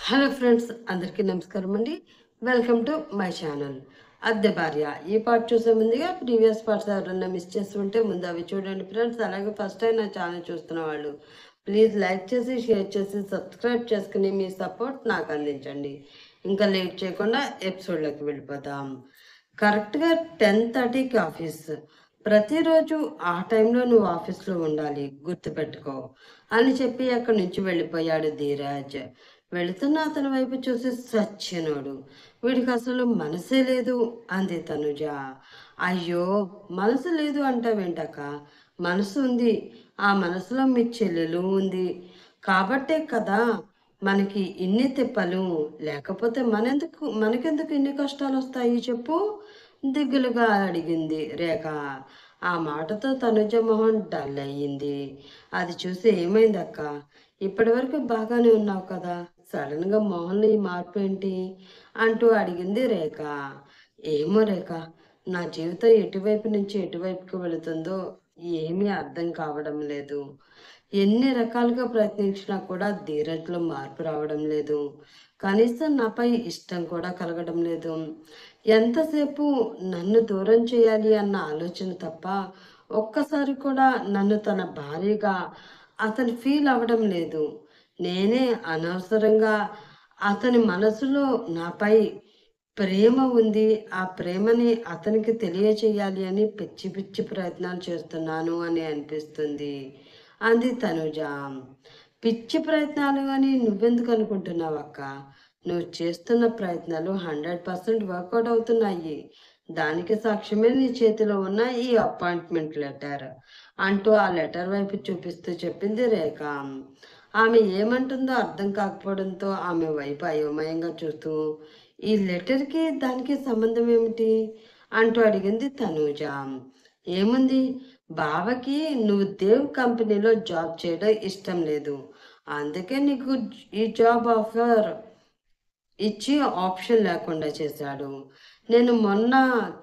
Hello friends, అందరికీ నమస్కారం అండి. వెల్కమ్ టు మై ఛానల్ అద్దె భార్య. ఈ పార్ట్ చూసే ముందుగా ప్రీవియస్ పార్ట్స్ ఎవరైనా మిస్ చేసి ఉంటే ముందు అవి చూడండి ఫ్రెండ్స్. అలాగే ఫస్ట్ టైం నా ఛానల్ చూస్తున్న వాళ్ళు ప్లీజ్ లైక్ చేసి, షేర్ చేసి, సబ్స్క్రైబ్ చేసుకుని మీ సపోర్ట్ నాకు అందించండి. ఇంకా లేట్ చేయకుండా ఎపిసోడ్లోకి వెళ్ళిపోతాం. కరెక్ట్గా 10:30కి ఆఫీస్. ప్రతిరోజు ఆ టైంలో నువ్వు ఆఫీస్లో ఉండాలి, గుర్తుపెట్టుకో అని చెప్పి అక్కడి నుంచి వెళ్ళిపోయాడు ధీరాజ్. వెళుతున్న అతని వైపు చూసి సచ్చినోడు, వీడికి అసలు మనసే లేదు అంది తనుజ. అయ్యో, మనసు లేదు అంటావేంటక్క? మనసు ఉంది. ఆ మనసులో మీ చెల్లెలు ఉంది కాబట్టే కదా మనకి ఇన్ని తిప్పలు. లేకపోతే మనకెందుకు ఇన్ని కష్టాలు వస్తాయి చెప్పు? దిగులుగా అడిగింది రేఖ. ఆ మాటతో తనుజ మొహం డల్ అయ్యింది. అది చూసి ఏమైందక్క? ఇప్పటి వరకు బాగానే ఉన్నావు కదా, సడన్గా మొహంలో ఈ మార్పు ఏంటి అంటూ అడిగింది రేఖ. ఏమో రేఖ, నా జీవితం ఎటువైపు నుంచి ఎటువైపుకి వెళుతుందో ఏమీ అర్థం కావడం లేదు. ఎన్ని రకాలుగా ప్రయత్నించినా కూడా ధీరజ్లో మార్పు రావడం లేదు. కనీసం నాపై ఇష్టం కూడా కలగడం లేదు. ఎంతసేపు నన్ను దూరం చేయాలి అన్న ఆలోచన తప్ప ఒక్కసారి కూడా నన్ను తన భార్యగా అతను ఫీల్ అవ్వడం లేదు. నేనే అనవసరంగా అతని మనసులో నాపై ప్రేమ ఉంది, ఆ ప్రేమని అతనికి తెలియచేయాలి అని పిచ్చి పిచ్చి ప్రయత్నాలు చేస్తున్నాను అని అనిపిస్తుంది అంది తనుజ. పిచ్చి ప్రయత్నాలు అని నువ్వెందుకు అనుకుంటున్నావు అక్క? నువ్వు చేస్తున్న ప్రయత్నాలు 100% వర్కౌట్ అవుతున్నాయి. దానికి సాక్ష్యమే నీ చేతిలో ఉన్న ఈ అపాయింట్మెంట్ లెటర్ అంటూ ఆ లెటర్ వైపు చూపిస్తూ చెప్పింది రేఖ. ఆమె ఏమంటుందో అర్థం కాకపోవడంతో ఆమె వైపు అయోమయంగా చూస్తూ, ఈ లెటర్కి దానికి సంబంధం ఏమిటి అంటూ అడిగింది తనూజ. ఏముంది, బావకి నువ్వు దేవ్ కంపెనీలో జాబ్ చేయడం ఇష్టం లేదు, అందుకే నీకు ఈ జాబ్ ఆఫర్ ఇచ్చి ఆప్షన్ లేకుండా చేశాడు. నేను మొన్న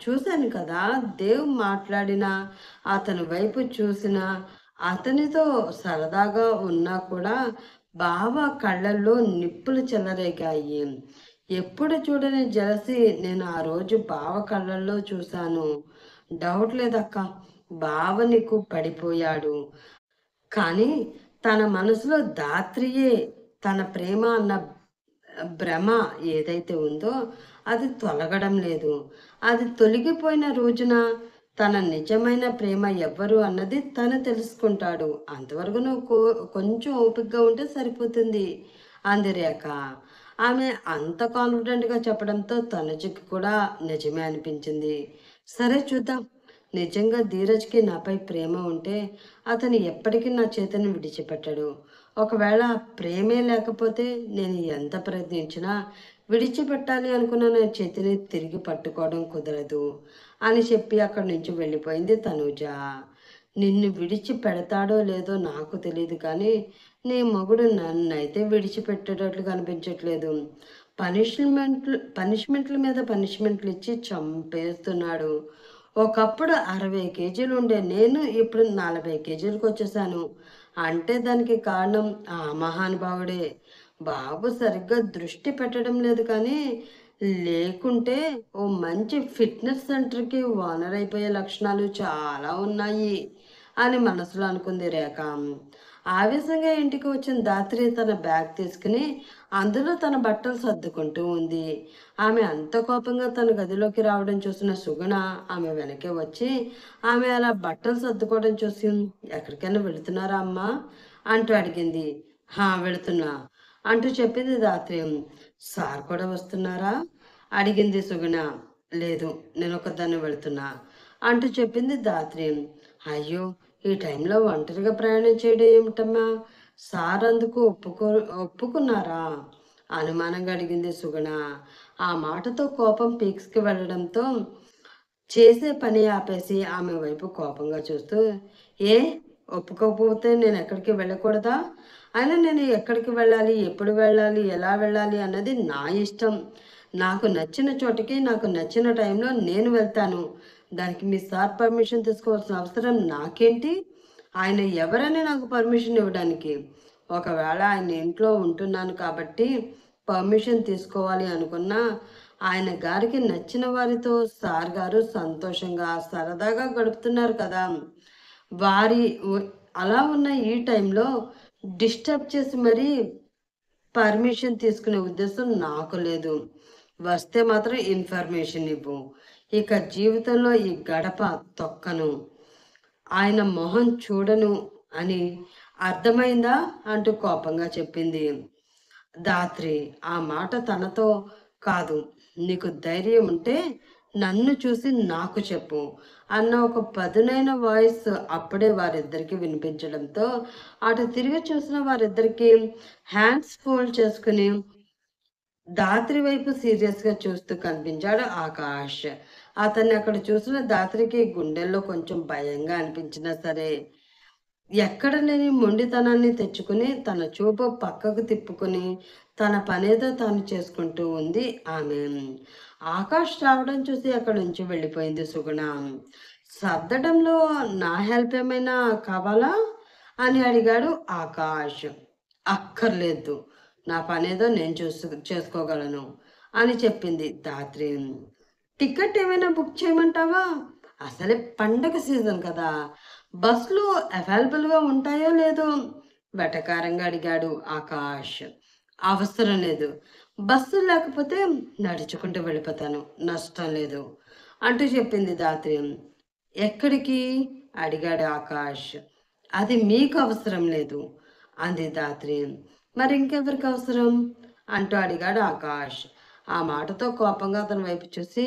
చూశాను కదా, దేవ్ మాట్లాడినా అతని వైపు చూసినా అతనితో సరదాగా ఉన్నా కూడా బావ కళ్ళల్లో నిప్పులు చెలరేగాయి. ఎప్పుడు చూడని జలసి నేను ఆ రోజు బావ కళ్ళల్లో చూశాను. డౌట్ లేదక్క, బావ నీకు పడిపోయాడు. కానీ తన మనసులో దాత్రియే తన ప్రేమ అన్న భ్రమ ఏదైతే ఉందో అది తొలగడం లేదు. అది తొలగిపోయిన రోజున తన నిజమైన ప్రేమ ఎవ్వరు అన్నది తను తెలుసుకుంటాడు. అంతవరకు నువ్వు కొంచెం ఓపికగా ఉంటే సరిపోతుంది అంది రేఖ. ఆమె అంత కాన్ఫిడెంట్గా చెప్పడంతో తనుజకి కూడా నిజమే అనిపించింది. సరే చూద్దాం. నిజంగా ధీరజ్కి నాపై ప్రేమ ఉంటే అతను ఎప్పటికీ నా చేతిని విడిచిపెట్టడు. ఒకవేళ ప్రేమే లేకపోతే నేను ఎంత ప్రయత్నించినా విడిచిపెట్టాలి అనుకున్న నా చేతిని తిరిగి పట్టుకోవడం కుదరదు అని చెప్పి అక్కడి నుంచి వెళ్ళిపోయింది తనూజ. నిన్ను విడిచి పెడతాడో లేదో నాకు తెలియదు, కానీ నీ మొగుడు నన్నైతే విడిచిపెట్టేటట్లు కనిపించట్లేదు. పనిష్మెంట్ల మీద పనిష్మెంట్లు ఇచ్చి చంపేస్తున్నాడు. ఒకప్పుడు 60 కేజీలు ఉండే నేను ఇప్పుడు 40 కేజీలకు వచ్చేసాను. అంటే దానికి కారణం ఆ మహానుభావుడే. బాబు సరిగ్గా దృష్టి పెట్టడం లేదు, కానీ లేకుంటే ఓ మంచి ఫిట్నెస్ సెంటర్కి ఓనర్ అయిపోయే లక్షణాలు చాలా ఉన్నాయి అని మనసులో అనుకుంది రేఖ. ఆవేశంగా ఇంటికి వచ్చిన దాత్రి తన బ్యాగ్ తీసుకుని అందులో తన బట్టలు సర్దుకుంటూ ఉంది. ఆమె అంత కోపంగా తన గదిలోకి రావడం చూసిన సుగుణ ఆమె వెనకే వచ్చి ఆమె అలా బట్టలు సర్దుకోవడం చూసి, ఎక్కడికైనా వెళుతున్నారా అమ్మా అంటూ అడిగింది. వెళుతున్నా అంటూ చెప్పింది దాత్రి. సార్ కూడా వస్తున్నారా అడిగింది సుగుణ. లేదు, నేను ఒకదాన్ని వెళుతున్నా అంటూ చెప్పింది దాత్రి. అయ్యో, ఈ టైంలో ఒంటరిగా ప్రయాణం చేయడం ఏమిటమ్మా? సార్ అందుకు ఒప్పుకున్నారా అనుమానంగా అడిగింది సుగుణ. ఆ మాటతో కోపం పీక్స్కి వెళ్ళడంతో చేసే పని ఆపేసి ఆమె వైపు కోపంగా చూస్తూ, ఏ ఒప్పుకోకపోతే నేను ఎక్కడికి వెళ్ళకూడదా? అయినా నేను ఎక్కడికి వెళ్ళాలి, ఎప్పుడు వెళ్ళాలి, ఎలా వెళ్ళాలి అన్నది నా ఇష్టం. నాకు నచ్చిన చోటికి నాకు నచ్చిన టైంలో నేను వెళ్తాను. దానికి మీ సార్ పర్మిషన్ తీసుకోవాల్సిన అవసరం నాకేంటి? ఆయన ఎవరని నాకు పర్మిషన్ ఇవ్వడానికి? ఒకవేళ ఆయన ఇంట్లో ఉంటున్నాను కాబట్టి పర్మిషన్ తీసుకోవాలి అనుకున్నా ఆయన గారికి నచ్చిన వారితో సార్ గారు సంతోషంగా సరదాగా గడుపుతున్నారు కదా. వారి అలా ఉన్న ఈ టైంలో డిస్టర్బ్ చేసి మరీ పర్మిషన్ తీసుకునే ఉద్దేశం నాకు లేదు. వస్తే మాత్రం ఇన్ఫర్మేషన్ ఇవ్వు. ఇక జీవితంలో ఈ గడప తొక్కను, ఆయన మొహం చూడను అని అర్థమైందా అంటూ కోపంగా చెప్పింది ధాత్రి. ఆ మాట తనతో కాదు, నీకు ధైర్యం ఉంటే నన్ను చూసి నాకు చెప్పు అన్న ఒక పదునైన వాయిస్ అప్పుడే వారిద్దరికి వినిపించడంతో అటు తిరిగి చూసిన వారిద్దరికి హ్యాండ్స్ ఫోల్డ్ చేసుకుని ధాత్రి వైపు సీరియస్గా చూస్తూ కనిపించాడు ఆకాష్. అతన్ని అక్కడ చూసిన ధాత్రికి గుండెల్లో కొంచెం భయంగా అనిపించినా సరే ఎక్కడ లేని మొండితనాన్ని తెచ్చుకుని తన చూపు పక్కకు తిప్పుకుని తన పనేదో తాను చేసుకుంటూ ఉంది ఆమె. ఆకాష్ రావడం చూసి అక్కడి నుంచి వెళ్ళిపోయింది సుగుణ. సర్దడంలో నా హెల్ప్ ఏమైనా కావాలా అని అడిగాడు ఆకాష్. అక్కర్లేదు, నా పనేదో నేను చేసుకోగలను అని చెప్పింది ధాత్రి. టికెట్ ఏమైనా బుక్ చేయమంటావా? అసలే పండగ సీజన్ కదా, బస్సులు అవైలబుల్గా ఉంటాయో లేదో వెటకారంగా అడిగాడు ఆకాష్. అవసరం లేదు, బస్సు లేకపోతే నడుచుకుంటూ వెళ్ళిపోతాను, నష్టం లేదు అంటూ చెప్పింది ధాత్రి. ఎక్కడికి అడిగాడు ఆకాష్. అది మీకు అవసరం లేదు అంది ధాత్రి. మరి ఇంకెవరికి అవసరం అంటూ అడిగాడు ఆకాష్. ఆ మాటతో కోపంగా అతని వైపు చూసి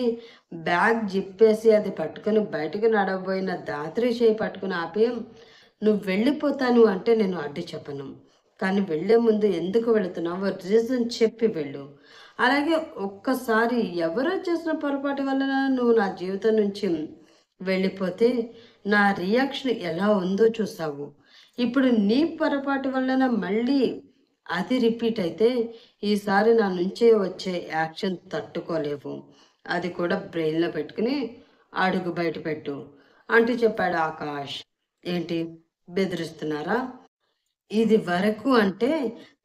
బ్యాగ్ జిప్పేసి అది పట్టుకుని బయటకు నడవబోయిన ధాత్రి చేయి పట్టుకుని ఆపి, నువ్వు వెళ్ళిపోతాను అంటే నేను అడ్డు చెప్పను, కానీ వెళ్ళే ముందు ఎందుకు వెళుతున్నావో రీజన్ చెప్పి వెళ్ళు. అలాగే ఒక్కసారి ఎవరో చేసిన పొరపాటు వలన నువ్వు నా జీవితం నుంచి వెళ్ళిపోతే నా రియాక్షన్ ఎలా ఉందో చూసావు. ఇప్పుడు నీ పొరపాటు వలన మళ్ళీ అది రిపీట్ అయితే ఈసారి నా నుంచే వచ్చే యాక్షన్ తట్టుకోలేవు. అది కూడా బ్రెయిన్లో పెట్టుకుని అడుగు బయట పెట్టు అంటూ చెప్పాడు ఆకాష్. ఏంటి బెదిరిస్తున్నారా? ఇది వరకు అంటే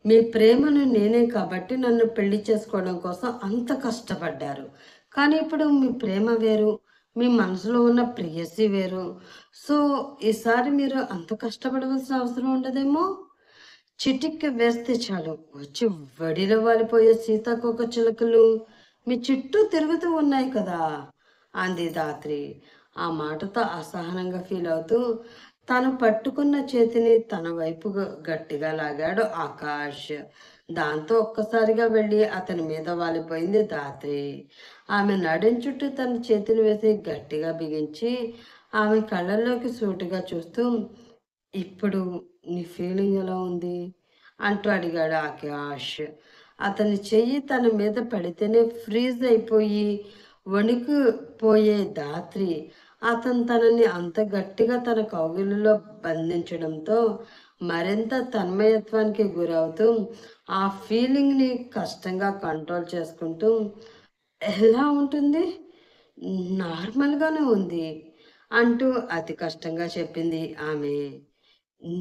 మీ ప్రేమను నేనే కాబట్టి నన్ను పెళ్లి చేసుకోవడం కోసం అంత కష్టపడ్డారు. కానీ ఇప్పుడు మీ ప్రేమ వేరు, మీ మనసులో ఉన్న ప్రేయసి వేరు. సో ఈసారి మీరు అంత కష్టపడవలసిన అవసరం ఉండదేమో. చిటిక్కి వేస్తే చాలు వచ్చి వడిలో వాలిపోయే సీతాకోక చిలుకలు మీ చుట్టూ తిరుగుతూ ఉన్నాయి కదా అంది ధాత్రి. ఆ మాటతో అసహనంగా ఫీల్ అవుతూ తను పట్టుకున్న చేతిని తన వైపు గట్టిగా లాగాడు ఆకాష్. దాంతో ఒక్కసారిగా వెళ్ళి అతని మీద వాలిపోయింది ధాత్రి. ఆమె నడుం చుట్టూ తన చేతిని వేసి గట్టిగా బిగించి ఆమె కళ్ళల్లోకి సూటిగా చూస్తూ, ఇప్పుడు నీ ఫీలింగ్ ఎలా ఉంది అంటూ అడిగాడు ఆకాష్. అతని చెయ్యి తన మీద పడితేనే ఫ్రీజ్ అయిపోయి వణికిపోయే ధాత్రి అతను తనని అంత గట్టిగా తన కౌగిలిలో బంధించడంతో మరింత తన్మయత్వానికి గురవుతూ ఆ ఫీలింగ్ని కష్టంగా కంట్రోల్ చేసుకుంటూ, ఎలా ఉంటుంది, నార్మల్గానే ఉంది అంటూ అతి కష్టంగా చెప్పింది ఆమె.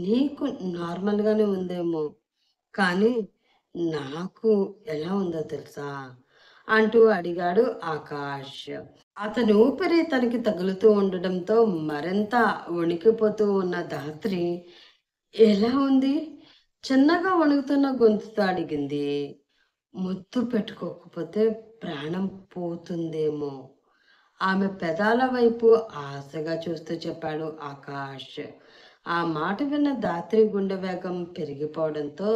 నీకు నార్మల్గానే ఉందేమో, కానీ నాకు ఎలా ఉందో తెలుసా అంటూ అడిగాడు ఆకాష్. అతని ఊపిరి తనకి తగులుతూ ఉండడంతో మరింత వణికిపోతూ ఉన్న ధాత్రి ఎలా ఉంది చిన్నగా వణుకుతున్న గొంతుతో అడిగింది. ముద్దు పెట్టుకోకపోతే ప్రాణం పోతుందేమో ఆమె పెదాల వైపు ఆశగా చూస్తూ చెప్పాడు ఆకాష్. ఆ మాట విన్న ధాత్రి గుండె వేగం పెరిగిపోవడంతో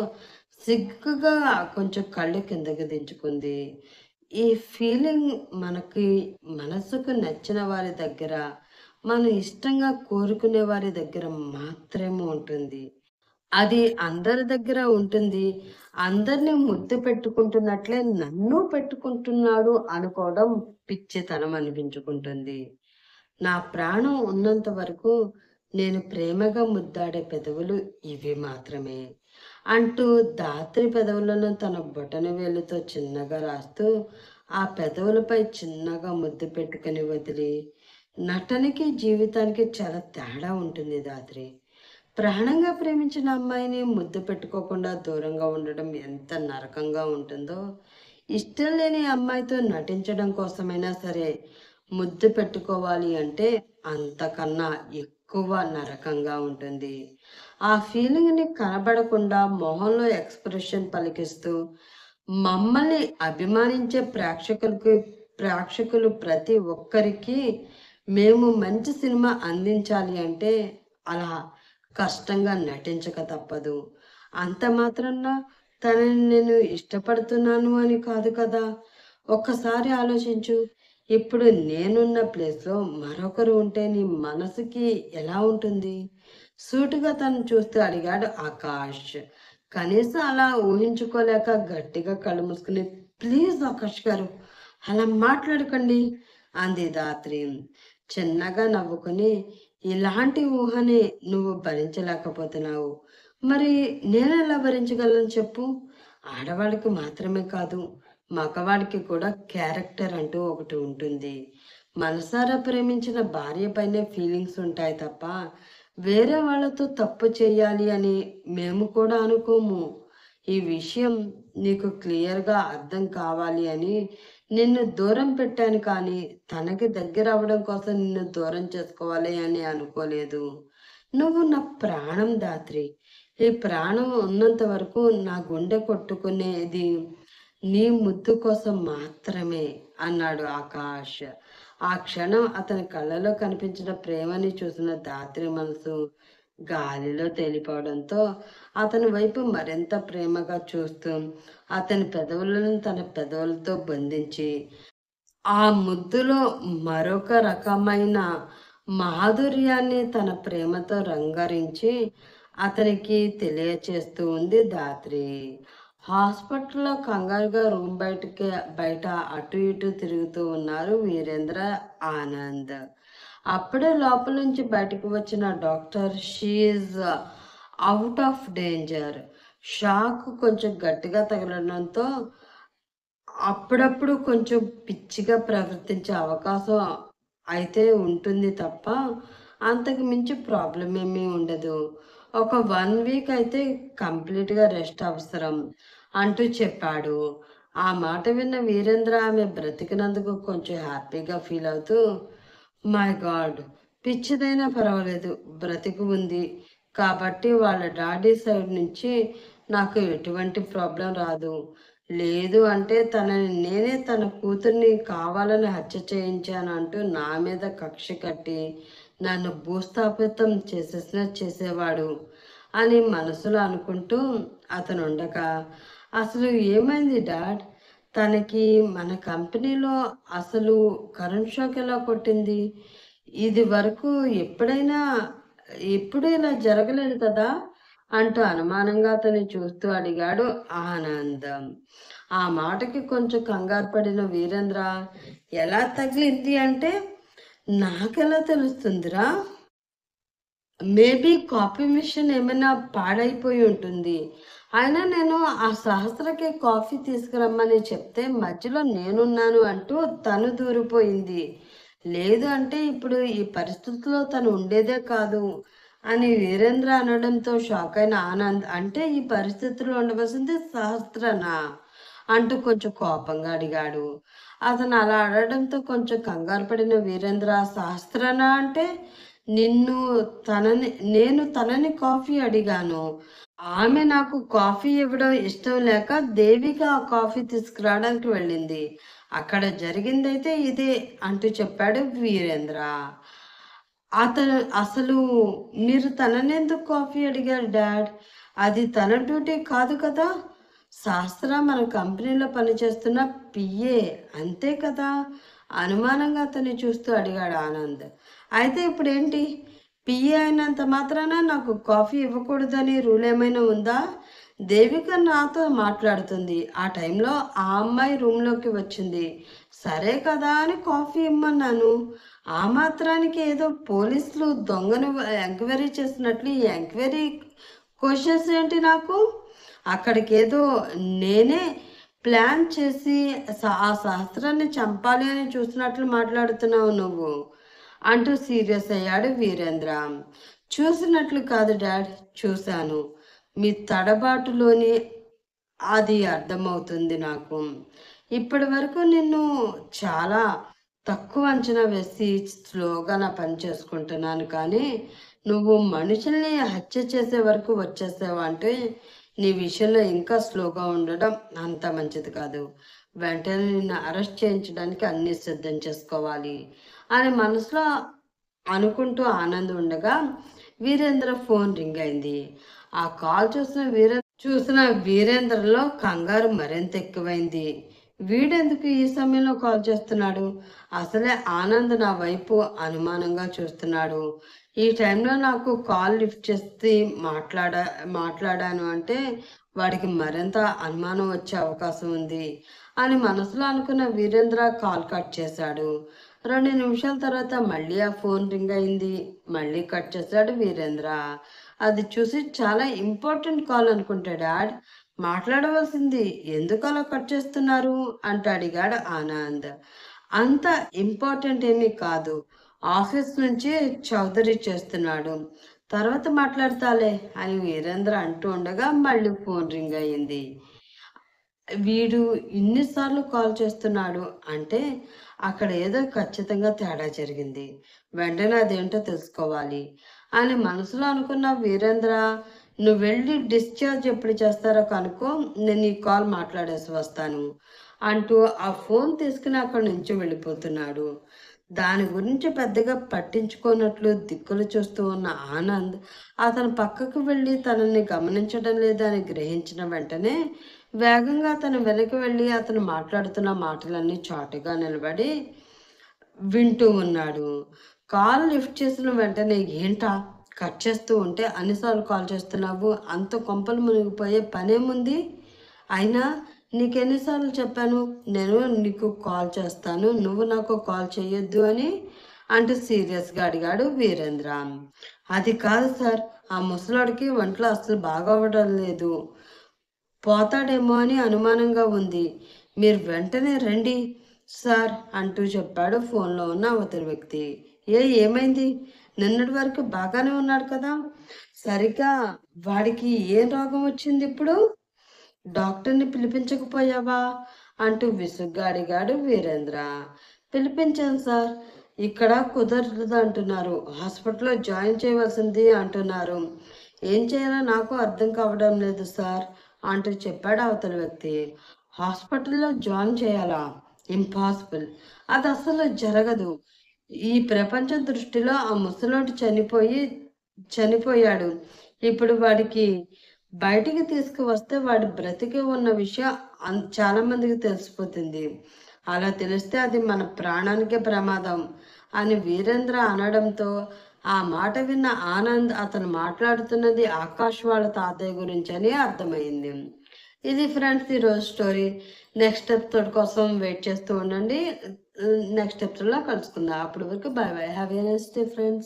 సిగ్గుగా కొంచెం కళ్ళు కిందకి దించుకుంది. ఈ ఫీలింగ్ మనకి మనసుకు నచ్చిన వారి దగ్గర, మనం ఇష్టంగా కోరుకునే వారి దగ్గర మాత్రమే ఉంటుంది. అది అందరి దగ్గర ఉంటుంది. అందరినీ ముద్దు పెట్టుకుంటున్నట్లే నన్ను పెట్టుకుంటున్నాడు అనుకోవడం పిచ్చితనం అనిపించుకుంటుంది. నా ప్రాణం ఉన్నంత వరకు నేను ప్రేమగా ముద్దాడే పెదవులు ఇవి మాత్రమే అంటూ ధాత్రి పెదవులను తన బొటన వేలుతో చిన్నగా రాస్తూ ఆ పెదవులపై చిన్నగా ముద్దు పెట్టుకుని వదిలి, నటనకి జీవితానికి చాలా తేడా ఉంటుంది ధాత్రి. ప్రాణంగా ప్రేమించిన అమ్మాయిని ముద్దు పెట్టుకోకుండా దూరంగా ఉండడం ఎంత నరకంగా ఉంటుందో, ఇష్టం లేని అమ్మాయితో నటించడం కోసమైనా సరే ముద్దు పెట్టుకోవాలి అంటే అంతకన్నా ఎక్కువ నరకంగా ఉంటుంది. ఆ ఫీలింగ్ని కనబడకుండా మొహంలో ఎక్స్ప్రెషన్ పలికిస్తూ మమ్మల్ని అభిమానించే ప్రేక్షకులు ప్రతి ఒక్కరికి మేము మంచి సినిమా అందించాలి అంటే అలా కష్టంగా నటించక తప్పదు. అంత మాత్రాన తనని నేను ఇష్టపడుతున్నాను అని కాదు కదా! ఒక్కసారి ఆలోచించు. ఇప్పుడు నేనున్న ప్లేస్‌లో మరొకరు ఉంటే నీ మనసుకి ఎలా ఉంటుంది? సూటిగా తనను చూస్తూ అడిగాడు ఆకాష్. కనీసం అలా ఊహించుకోలేక గట్టిగా కళ్ళు మూసుకుని, "ప్లీజ్ ఆకాష్ గారు అలా మాట్లాడకండి" అంది ధాత్రి. చిన్నగా నవ్వుకొని, "ఇలాంటి ఊహని నువ్వు భరించలేకపోతున్నావు. మరి నేనెలా భరించగలను చెప్పు? ఆడవాళ్ళకి మాత్రమే కాదు, మగవాడికి కూడా క్యారెక్టర్ అంటూ ఒకటి ఉంటుంది. మనసారా ప్రేమించిన భార్య పైనే ఫీలింగ్స్ ఉంటాయి తప్ప వేరే వాళ్ళతో తప్పు చేయాలి అని మేము కూడా అనుకోము. ఈ విషయం నీకు క్లియర్‌గా అర్థం కావాలి అని నిన్ను దూరం పెట్టాను కానీ, తనకి దగ్గర అవ్వడం కోసం నిన్ను దూరం చేసుకోవాలి అని అనుకోలేదు. నువ్వు నా ప్రాణం ధాత్రి. ఈ ప్రాణం ఉన్నంత వరకు నా గుండె కొట్టుకునేది నీ ముద్దు కోసం మాత్రమే" అన్నాడు ఆకాష్. ఆ క్షణం అతని కళ్ళలో కనిపించిన ప్రేమని చూసిన ధాత్రి మనసు గాలిలో తేలిపోవడంతో అతని వైపు మరింత ప్రేమగా చూస్తూ అతని పెదవులను తన పెదవులతో బంధించి ఆ ముద్దులో మరొక రకమైన మాధుర్యాన్ని తన ప్రేమతో రంగరించి అతనికి తెలియచేస్తూ ఉంది ధాత్రి. హాస్పిటల్‌లో కంగారుగా రూమ్ బయట అటు ఇటు తిరుగుతూ ఉన్నారు వీరేంద్ర, ఆనంద్. అప్పుడే లోపల నుంచి బయటకు వచ్చిన doctor, she is out of danger. Shock కొంచెం గట్టిగా తగలడంతో అప్పుడప్పుడు కొంచెం పిచ్చిగా ప్రవర్తించే అవకాశం అయితే ఉంటుంది తప్ప అంతకు మించి ప్రాబ్లమ్ ఏమీ ఉండదు. ఒక 1 వీక్ అయితే కంప్లీట్‌గా రెస్ట్ అవసరం అంటూ చెప్పాడు. ఆ మాట విన్న వీరేంద్ర ఆమె బ్రతికినందుకు కొంచెం హ్యాపీగా ఫీల్ అవుతూ, మై గాడ్! పిచ్చిదైనా పర్వాలేదు బ్రతికి ఉంది. కాబట్టి వాళ్ళ డాడీ సైడ్ నుంచి నాకు ఎటువంటి ప్రాబ్లమ్ రాదు. లేదు అంటే నేనే తన కూతుర్ని కావాలని హత్య చేయించానంటూ నా మీద కక్ష కట్టి నన్ను భూస్థాపితం చేసేవాడు అని మనసులో అనుకుంటూ అతనుండగా, అసలు ఏమైంది డాడ్? తనకి మన కంపెనీలో అసలు కరెంట్ షాక్ ఎలా కొట్టింది? ఇది వరకు ఎప్పుడూ ఇలా జరగలేదు కదా! అంటూ అనుమానంగా అతన్ని చూస్తూ అడిగాడు ఆనందం. ఆ మాటకి కొంచెం కంగారు పడిన వీరేంద్ర, ఎలా తగిలింది అంటే, నాకెలా తెలుస్తుందిరా? మేబీ కాఫీ మిషన్ ఏమైనా పాడైపోయి ఉంటుంది. అయినా నేను ఆ సహస్రకి కాఫీ తీసుకురమ్మని చెప్తే మధ్యలో నేనున్నాను అంటూ తను దూరిపోయింది. లేదు అంటే ఇప్పుడు ఈ పరిస్థితిలో తను ఉండేదే కాదు అని వీరేంద్ర అనడంతో షాక్ అయిన ఆనంద్, అంటే ఈ పరిస్థితిలో ఉండవలసింది సహస్రనా అంటూ కొంచెం కోపంగా అడిగాడు. అతను అలా అడగడంతో కొంచెం కంగారు పడిన వీరేంద్ర, సహస్రనా అంటే నిన్ను నేను తనని కాఫీ అడిగాను. ఆమె నాకు కాఫీ ఇవ్వడం ఇష్టం లేక దేవికి ఆ కాఫీ తీసుకురావడానికి వెళ్ళింది. అక్కడ జరిగిందైతే ఇదే అంటూ చెప్పాడు వీరేంద్ర. అసలు మీరు తననెందుకు కాఫీ అడిగారు డాడ్? అది తన డ్యూటీ కాదు కదా! శాస్త్ర మన కంపెనీలో పనిచేస్తున్న పిఏ అంతే కదా! అనుమానంగా అతన్ని చూస్తూ అడిగాడు ఆనంద్. అయితే ఇప్పుడేంటి? పిఏ అయినంత మాత్రాన నాకు కాఫీ ఇవ్వకూడదని రూల్ ఏమైనా ఉందా? దేవిక నాతో మాట్లాడుతుంది. ఆ టైంలో ఆ అమ్మాయి రూమ్‌లోకి వచ్చింది. సరే కదా అని కాఫీ ఇమ్మన్నాను. ఆ మాత్రానికి ఏదో పోలీసులు దొంగను ఎంక్వైరీ చేసినట్లు ఈ ఎంక్వైరీ క్వెషన్స్ ఏంటి నాకు? అక్కడికేదో నేనే ప్లాన్ చేసి ఆ శాస్త్రాన్ని చంపాలి అని చూసినట్లు మాట్లాడుతున్నావు నువ్వు అంటూ సీరియస్ అయ్యాడు వీరేంద్ర. చూసినట్లు కాదు డాడ్, చూశాను. మీ తడబాటులోని అది అర్థమవుతుంది నాకు. ఇప్పటి వరకు నిన్ను చాలా తక్కువ అంచనా వేసి స్లోగా నా పని చేసుకుంటున్నాను. కానీ నువ్వు మనుషుల్ని హత్య చేసే వరకు వచ్చేసావు అంటే నీ విషయంలో ఇంకా స్లోగా ఉండడం అంత మంచిది కాదు. వెంటనే నిన్ను అరెస్ట్ చేయించడానికి అన్నీ సిద్ధం చేసుకోవాలి అని మనసులో అనుకుంటూ ఆనంద్ ఉండగా వీరేంద్ర ఫోన్ రింగ్ అయింది. ఆ కాల్ చూసిన వీరేంద్రలో కంగారు మరింత ఎక్కువైంది. వీడెందుకు ఈ సమయంలో కాల్ చేస్తున్నాడు? అసలే ఆనంద్ నా వైపు అనుమానంగా చూస్తున్నాడు. ఈ టైంలో నాకు కాల్ లిఫ్ట్ చేసి మాట్లాడాను అంటే వాడికి మరింత అనుమానం వచ్చే అవకాశం ఉంది అని మనసులో అనుకున్న వీరేంద్ర కాల్ కట్ చేశాడు. 2 నిమిషాల తర్వాత మళ్ళీ ఆ ఫోన్ రింగ్ అయింది. మళ్ళీ కట్ చేశాడు వీరేంద్ర. అది చూసి చాలా ఇంపార్టెంట్ కాల్ అనుకుంటా డాడ్. మాట్లాడవలసింది. ఎందుకు అలా కట్ చేస్తున్నారు అంటూ అడిగాడు ఆనంద్. అంత ఇంపార్టెంట్ ఏమీ కాదు. ఆఫీస్ నుంచి చౌదరి చేస్తున్నాడు. తర్వాత మాట్లాడతాలే అని వీరేంద్ర అంటూ ఉండగా మళ్ళీ ఫోన్ రింగ్ అయింది. వీడు ఇన్నిసార్లు కాల్ చేస్తున్నాడు అంటే అక్కడ ఏదో ఖచ్చితంగా తేడా జరిగింది. వెంటనే అదేంటో తెలుసుకోవాలి అని మనసులో అనుకున్న వీరేంద్ర, నువ్వు వెళ్ళి డిశ్చార్జ్ ఎప్పుడు చేస్తారో కనుక్కో, నేను ఈ కాల్ మాట్లాడేసి వస్తాను అంటూ ఆ ఫోన్ తీసుకుని అక్కడి నుంచి వెళ్ళిపోతున్నాడు. దాని గురించి పెద్దగా పట్టించుకోనట్లు దిక్కులు చూస్తూ ఉన్న ఆనంద్ అతను పక్కకు వెళ్ళి తనని గమనించడం లేదని గ్రహించిన వెంటనే వేగంగా అతను వెనక్కి వెళ్ళి అతను మాట్లాడుతున్న మాటలన్నీ చాటుగా నిలబడి వింటూ ఉన్నాడు. కాల్ లిఫ్ట్ చేసిన వెంటనే ఏంటా కట్ చేస్తూ ఉంటే అన్నిసార్లు కాల్ చేస్తున్నావు, అంత కొంపలు మునిగిపోయే పనేముంది? అయినా నీకెన్నిసార్లు చెప్పాను నేను నీకు కాల్ చేస్తాను, నువ్వు నాకు కాల్ చేయొద్దు అని అంటూ సీరియస్గా అడిగాడు వీరేంద్ర. అది కాదు సార్, ఆ ముసలాడికి ఒంట్లో అసలు బాగవ్వడం లేదు, పోతాడేమో అని అనుమానంగా ఉంది. మీరు వెంటనే రండి సార్ అంటూ చెప్పాడు ఫోన్లో ఉన్న అవతలి వ్యక్తి. ఏమైంది? నిన్నటి వరకు బాగానే ఉన్నాడు కదా, సరిగ్గా వాడికి ఏం రోగం వచ్చింది ఇప్పుడు? డాక్టర్ని పిలిపించకపోయావా అంటూ విసుగ్గా అడిగాడు వీరేంద్ర. పిలిపించాను సార్, ఇక్కడ కుదరదు అంటున్నారు, హాస్పిటల్లో జాయిన్ చేయవలసింది అంటున్నారు. ఏం చేయాలో నాకు అర్థం కావడం లేదు సార్ అంటూ చెప్పాడు అవతలి వ్యక్తి. హాస్పిటల్లో జాయిన్ చేయాలా? ఇంపాసిబుల్, అది అసలు జరగదు. ఈ ప్రపంచం దృష్టిలో ఆ ముసలోడు చనిపోయాడు. ఇప్పుడు వాడికి బయటికి తీసుకువస్తే వాడు బ్రతికి ఉన్న విషయం చాలా మందికి తెలిసిపోతుంది. అలా తెలిస్తే అది మన ప్రాణానికే ప్రమాదం అని వీరేంద్ర అనడంతో ఆ మాట విన్న ఆనంద్ అతను మాట్లాడుతున్నది ఆకాష్ వాళ్ళ తాతయ్య గురించి అని అర్థమైంది. ఇది ఫ్రెండ్స్ ఈరోజు స్టోరీ. నెక్స్ట్ ఎపిసోడ్ కోసం వెయిట్ చేస్తూ ఉండండి. నెక్స్ట్ ఎపిసోడ్లో కలుసుకుందాం. అప్పటి వరకు bye bye, have a nice day friends.